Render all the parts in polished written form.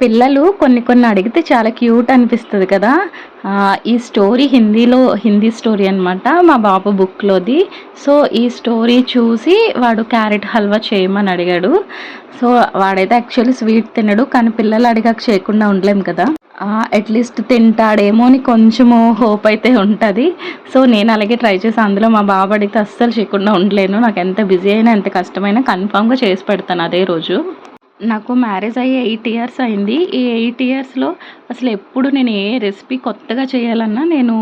పిల్లలు కొన్ని కొన్ని అడిగితే చాలా క్యూట్ అనిపిస్తది కదా! ఈ స్టోరీ హిందీ స్టోరీ అనమాట. మా బాబు బుక్‌లోది. సో, ఈ స్టోరీ చూసి వాడు క్యారెట్ హల్వా చేయమని అడిగాడు. సో, వాడైతే యాక్చువల్లీ స్వీట్ తినడు. కానీ పిల్లలు అడిగాక చేయకుండా ఉండలేం కదా! అట్‌లీస్ట్ తింటాడేమో అని కొంచెము హోప్ అయితే ఉంటది. సో, నేను అలాగే ట్రై చేశా. అందులో మా బాబు అడిగితే అస్సలు చేయకుండా ఉండలేను. నాకెంత బిజీ అయినా, ఎంత కష్టమైనా కన్ఫర్మ్‌గా చేసి పెడతాను అదే రోజు. నాకు మ్యారేజ్ అయ్యి 8 ఇయర్స్ అయింది. ఈ 8 ఇయర్స్‌లో అసలెప్పుడు నేను ఏ రెసిపీ కొత్తగా చేయాలన్నా నేను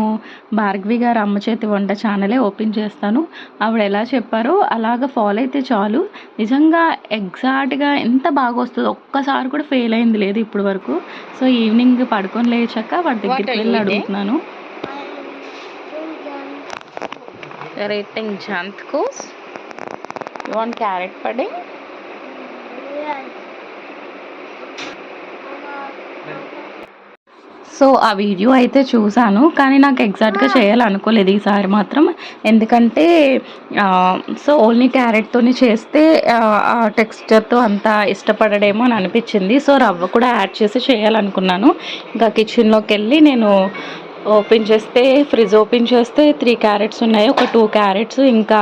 భార్గవి గారి అమ్మ చేతి వంట ఛానలే ఓపెన్ చేస్తాను. ఆవిడ ఎలా చెప్పారో అలాగా ఫాలో అయితే చాలు. నిజంగా ఎగ్జాక్ట్‌గా ఎంత బాగొస్తదో ఒక్కసారి కూడా ఫెయిల్ అయింది లేదు ఇప్పటి వరకు. సో, ఈవినింగ్ పడుకొని లేచాక వాడి దగ్గరికి వెళ్ళి అడుగుతున్నాను. You're eating junk course? You want carrot pudding? So, ఆ వీడియో అయితే చూసాను. కానీ నాకు ఎగ్జాక్ట్‌గా చేయాలనుకోలేదు ఈసారి మాత్రం. ఎందుకంటే సో, ఓన్లీ క్యారెట్‌తోని చేస్తే ఆ టెక్స్చర్‌తో అంత ఇష్టపడడేమో అని అనిపించింది. సో, రవ్వ కూడా యాడ్ చేసి చేయాలనుకున్నాను. ఇంకా కిచెన్‌లోకెళ్ళి నేను ఫ్రిడ్జ్ ఓపెన్ చేస్తే 3 క్యారెట్స్ ఉన్నాయి. ఒక 2 క్యారెట్స్ ఇంకా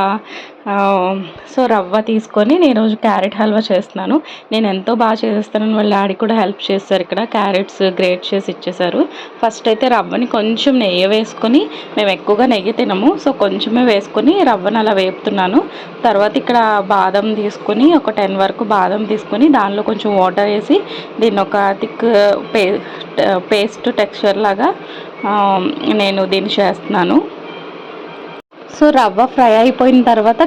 సో, రవ్వ తీసుకొని నేను ఈరోజు క్యారెట్ హల్వా చేస్తున్నాను. నేను ఎంతో బాగా చేసేస్తానని వాళ్ళ డాడీ కూడా హెల్ప్ చేశారు ఇక్కడ. క్యారెట్స్ గ్రేట్ చేసి ఇచ్చేశారు. ఫస్ట్ అయితే రవ్వని కొంచెం నెయ్యి వేసుకొని, మేము ఎక్కువగా నెయ్యి తినము. సో, కొంచెమే వేసుకొని రవ్వను అలా వేపుతున్నాను. తర్వాత ఇక్కడ బాదం తీసుకొని ఒక 10 వరకు బాదం తీసుకొని దానిలో కొంచెం వాటర్ వేసి దీన్ని ఒక థిక్ పేస్ట్ టెక్స్చర్ లాగా నేను దీన్ని చేస్తున్నాను. సో, రవ్వ ఫ్రై అయిపోయిన తర్వాత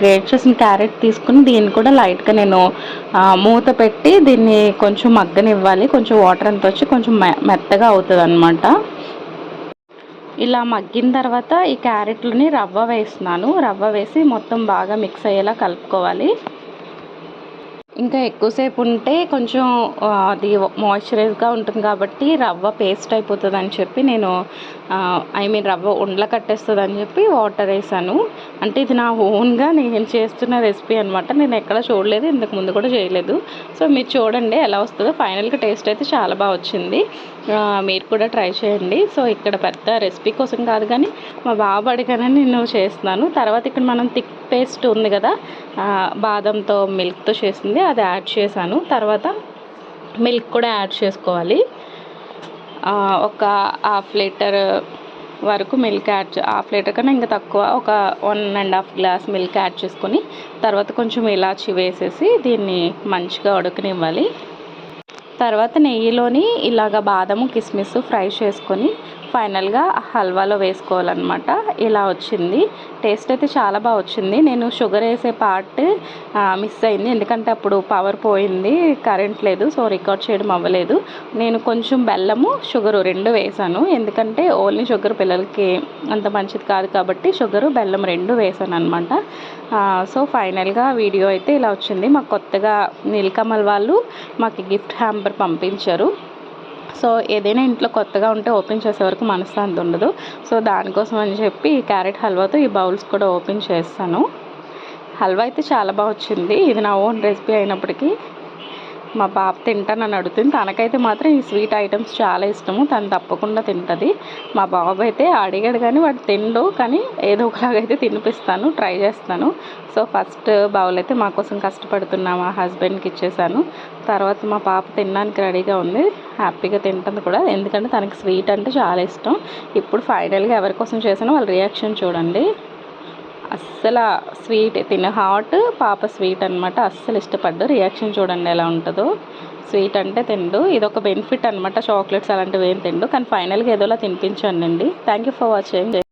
గ్రేట్ చేసిన క్యారెట్ తీసుకుని దీన్ని కూడా లైట్‌గా నేను మూత పెట్టి దీన్ని కొంచెం మగ్గనివ్వాలి. కొంచెం వాటర్ అంతా వచ్చి కొంచెం మెత్తగా అవుతదనమాట. ఇలా మగ్గిన తర్వాత ఈ క్యారెట్‌లోని రవ్వ వేస్తున్నాను. రవ్వ వేసి మొత్తం బాగా మిక్స్ అయ్యేలా కలుపుకోవాలి. ఇంకా ఎక్కువసేపు ఉంటే కొంచెం అది మాయిశ్చరైజ్‌గా ఉంటుంది కాబట్టి రవ్వ పేస్ట్ అయిపోతుందని చెప్పి నేను రవ్వ ఉండలు కట్టేస్తుందని చెప్పి వాటర్ వేసాను. అంటే ఇది నా ఓన్‌గా నేను చేస్తున్న రెసిపీ అనమాట. నేను ఎక్కడ చూడలేదు. ఇంతకు ముందు కూడా చేయలేదు. సో, మీరు చూడండి ఎలా వస్తుందో. ఫైనల్‌గా టేస్ట్ అయితే చాలా బాగా వచ్చింది. మీరు కూడా ట్రై చేయండి. సో, ఇక్కడ పెద్ద రెసిపీ కోసం కాదు కానీ మా బాబు అడిగానని నేను చేస్తున్నాను. తర్వాత ఇక్కడ మనం థిక్ పేస్ట్ ఉంది కదా, బాదంతో మిల్క్‌తో చేసింది అది యాడ్ చేశాను. తర్వాత మిల్క్ కూడా యాడ్ చేసుకోవాలి. ఒక హాఫ్ లీటర్ వరకు మిల్క్ హాఫ్ లీటర్ కన్నా ఇంకా తక్కువ, ఒక 1½ గ్లాస్ మిల్క్ యాడ్ చేసుకొని తర్వాత కొంచెం ఇలాచి వేసేసి దీన్ని మంచిగా ఉడకనివ్వాలి. తర్వాత నెయ్యిలోని ఇలాగ బాదము కిస్మిస్ ఫ్రై చేసుకొని ఫైనల్గా హల్వాలో వేసుకోవాలన్నమాట. ఇలా వచ్చింది. టేస్ట్ అయితే చాలా బాగా వచ్చింది. నేను షుగర్ వేసే పార్ట్ మిస్ అయింది. ఎందుకంటే అప్పుడు పవర్ పోయింది, కరెంట్ లేదు. సో, రికార్డ్ చేయడం అవ్వలేదు. నేను కొంచెం బెల్లము షుగరు 2 వేసాను. ఎందుకంటే ఓన్లీ షుగర్ పిల్లలకి అంత మంచిది కాదు కాబట్టి షుగరు బెల్లం 2 వేసాను అనమాట. సో, ఫైనల్గా వీడియో అయితే ఇలా వచ్చింది. మాకు కొత్తగా నీలకమల్ వాళ్ళు మాకు గిఫ్ట్ హ్యాంపర్ పంపించారు. సో, ఏదైనా ఇంట్లో కొత్తగా ఉంటే ఓపెన్ చేసే వరకు మనశ్శాంతి ఉండదు. సో, దానికోసం అని చెప్పి ఈ క్యారెట్ హల్వాతో ఈ బౌల్స్ కూడా ఓపెన్ చేస్తాను. హల్వా అయితే చాలా బాగా వచ్చింది. ఇది నా ఓన్ రెసిపీ అయినప్పటికీ మా పాప తింటానని అడుగుతుంది. తనకైతే మాత్రం ఈ స్వీట్ ఐటమ్స్ చాలా ఇష్టము. తను తప్పకుండా తింటుంది. మా బాబు అయితే అడిగాడు కానీ వాడు తినడు. కానీ ఏదో ఒకలాగైతే తినిపిస్తాను, ట్రై చేస్తాను. సో, ఫస్ట్ బౌల్ అయితే మా కోసం కష్టపడుతున్నా మా హస్బెండ్కి ఇచ్చేసాను. తర్వాత మా పాప తినడానికి రెడీగా ఉంది. హ్యాపీగా తింటుంది కూడా. ఎందుకంటే తనకి స్వీట్ అంటే చాలా ఇష్టం. ఇప్పుడు ఫైనల్గా ఎవరి కోసం చేసానో వాళ్ళ రియాక్షన్ చూడండి. అస్సలు స్వీట్ హాట్, పాప స్వీట్ అనమాట. అస్సలు ఇష్టపడ్డు. రియాక్షన్ చూడండి ఎలా ఉంటుందో. స్వీట్ అంటే తిండు. ఇదొక బెనిఫిట్ అనమాట. చాక్లెట్స్ అలాంటివి ఏం తిండు. కానీ ఫైనల్గా ఏదోలా తినిపించానండి. Thank you for watching.